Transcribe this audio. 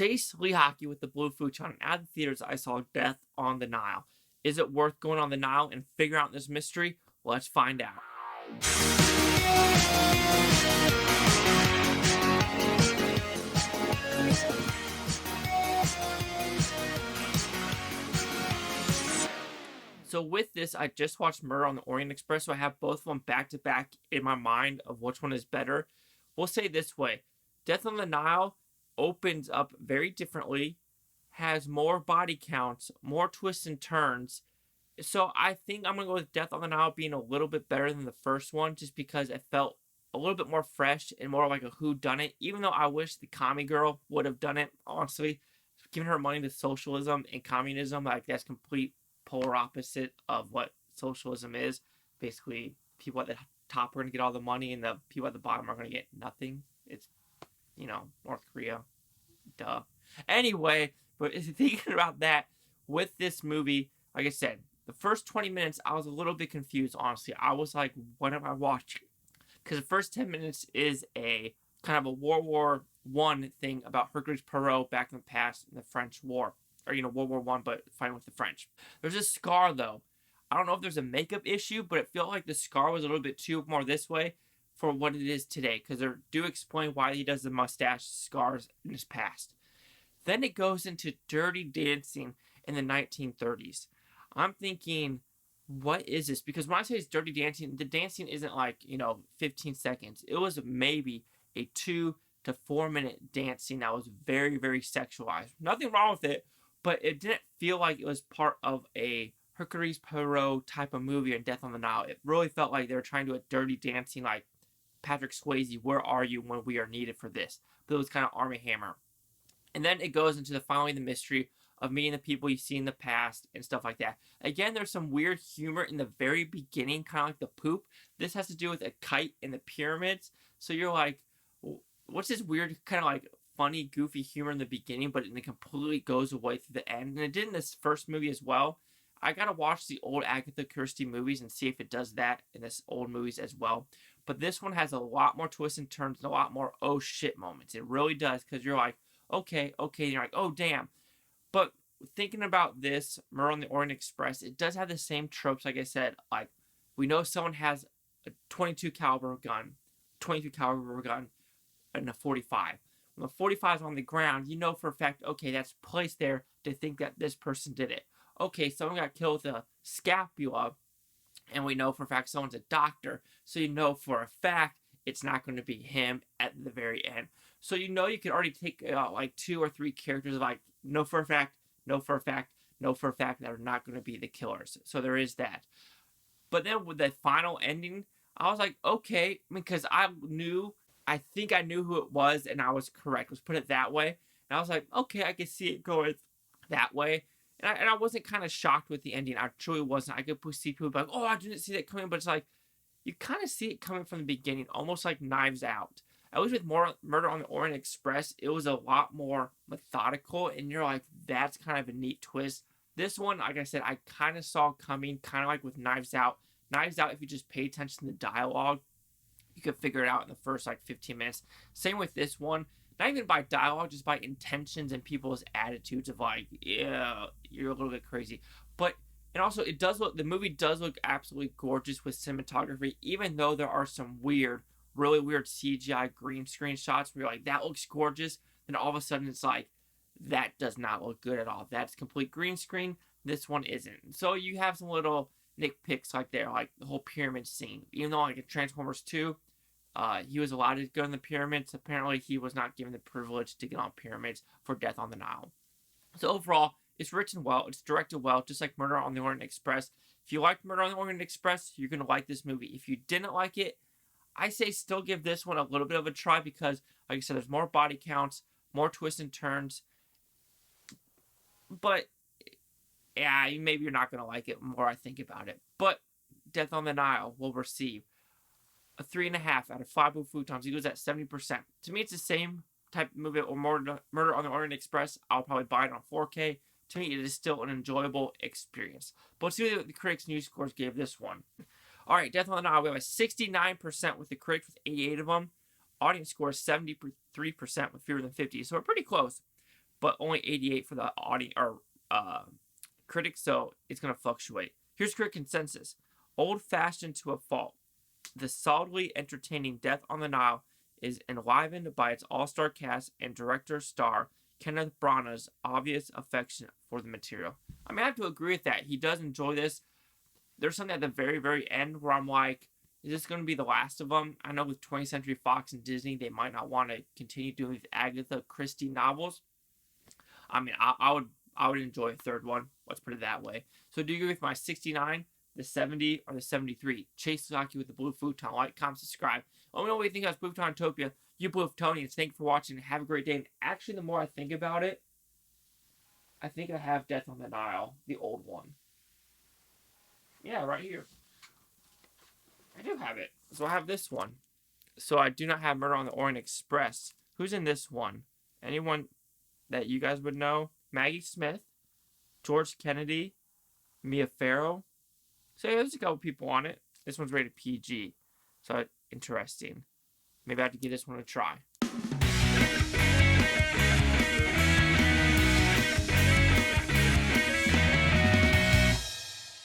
Chase Lee hockey with the blue futon. Out of the theaters, I saw Death on the Nile. Is it worth going on the Nile and figuring out this mystery? Let's find out. So with this, I just watched Murder on the Orient Express, so I have both of them back to back in my mind of which one is better. We'll say this way: Death on the Nile opens up very differently, has more body counts, more twists and turns. So I think I'm gonna go with Death on the Nile being a little bit better than the first one, just because it felt a little bit more fresh and more like a whodunit. Even though I wish the commie girl would have done it, honestly, giving her money to socialism and communism, like that's complete polar opposite of what socialism is. Basically, people at the top are gonna get all the money, and the people at the bottom are gonna get nothing. It's North Korea, duh. Anyway, but thinking about that with this movie, like I said, the first 20 minutes, I was a little bit confused, honestly. I was like, what am I watching? Because the first 10 minutes is a kind of a World War I thing about Hercules Poirot back in the past in the French War. Or, World War I, but fighting with the French. There's a scar, though. I don't know if there's a makeup issue, but it felt like the scar was a little bit too more this way for what it is today. Because they do explain why he does the mustache scars in his past. Then it goes into Dirty Dancing in the 1930s. I'm thinking, what is this? Because when I say it's Dirty Dancing, the dancing isn't like, 15 seconds. It was maybe a 2 to 4 minute dancing that was very, very sexualized. Nothing wrong with it, but it didn't feel like it was part of a Hercules Poirot type of movie or Death on the Nile. It really felt like they were trying to do a Dirty Dancing, like Patrick Swayze, where are you when we are needed for this? But it was kind of Armie Hammer. And then it goes into following the mystery of meeting the people you see in the past and stuff like that. Again, there's some weird humor in the very beginning, kind of like the poop. This has to do with a kite in the pyramids. So you're like, what's this weird kind of like funny, goofy humor in the beginning, but it completely goes away through the end. And it did in this first movie as well. I gotta watch the old Agatha Christie movies and see if it does that in this old movies as well. But this one has a lot more twists and turns and a lot more oh shit moments. It really does, because you're like, okay, and you're like, oh damn. But thinking about this, Murder on the Orient Express, it does have the same tropes, like I said. Like, we know someone has a 22 caliber gun, and a 45. When the 45 is on the ground, you know for a fact, okay, that's placed there to think that this person did it. Okay, someone got killed with a scapula, and we know for a fact someone's a doctor, so you know for a fact it's not going to be him at the very end. So you can already take like 2 or 3 characters of like, know for a fact that are not going to be the killers. So there is that. But then with the final ending, I was like, okay, because I think I knew who it was, and I was correct. Let's put it that way. And I was like, okay, I can see it going that way. And I wasn't kind of shocked with the ending. I truly wasn't. I could see people be like, oh, I didn't see that coming. But it's like, you kind of see it coming from the beginning, almost like Knives Out. At least with Murder on the Orient Express, it was a lot more methodical, and you're like, that's kind of a neat twist. This one, like I said, I kind of saw coming, kind of like with Knives Out. Knives Out, if you just pay attention to the dialogue, you could figure it out in the first 15 minutes. Same with this one. Not even by dialogue, just by intentions and people's attitudes of like, yeah, you're a little bit crazy. And also, the movie does look absolutely gorgeous with cinematography, even though there are some really weird CGI green screen shots where you're like, that looks gorgeous. Then all of a sudden it's like, that does not look good at all. That's complete green screen. This one isn't. So you have some little nitpicks like there, like the whole pyramid scene. Even though like in Transformers 2, he was allowed to go in the pyramids, apparently he was not given the privilege to get on pyramids for Death on the Nile. So overall, it's written well, it's directed well, just like Murder on the Orient Express. If you liked Murder on the Orient Express, you're going to like this movie. If you didn't like it, I say still give this one a little bit of a try, because, like I said, there's more body counts, more twists and turns. But, yeah, maybe you're not going to like it more I think about it. But Death on the Nile will receive a 3.5 out of 5 blue futons. He goes at 70%. To me, it's the same type of movie, or Murder on the Orient Express. I'll probably buy it on 4K. To me, it is still an enjoyable experience. But let's see what the critics' news scores gave this one. All right, Death on the Nile, we have a 69% with the critics with 88 of them. Audience score is 73% with fewer than 50, so we're pretty close. but only 88 for the audience or critics, so it's going to fluctuate. Here's critic consensus. Old-fashioned to a fault. The solidly entertaining Death on the Nile is enlivened by its all-star cast and director-star Kenneth Branagh's obvious affection for the material. I mean, I have to agree with that. He does enjoy this. There's something at the very, very end where I'm like, is this going to be the last of them? I know with 20th Century Fox and Disney, they might not want to continue doing these Agatha Christie novels. I mean, I would enjoy a third one. Let's put it that way. So do you agree with my 69, the 70, or the 73? Chase Saki with the Blue Futon. Like, comment, subscribe. Let me know what you think about Blue Futon-topia. You Blue Futonians, thank you for watching. Have a great day. And actually, the more I think about it, I think I have Death on the Nile, the old one. Yeah, right here. I do have it. So I have this one. So I do not have Murder on the Orient Express. Who's in this one? Anyone that you guys would know? Maggie Smith, George Kennedy, Mia Farrow. So yeah, there's a couple people on it. This one's rated PG. So interesting. Maybe I have to give this one a try.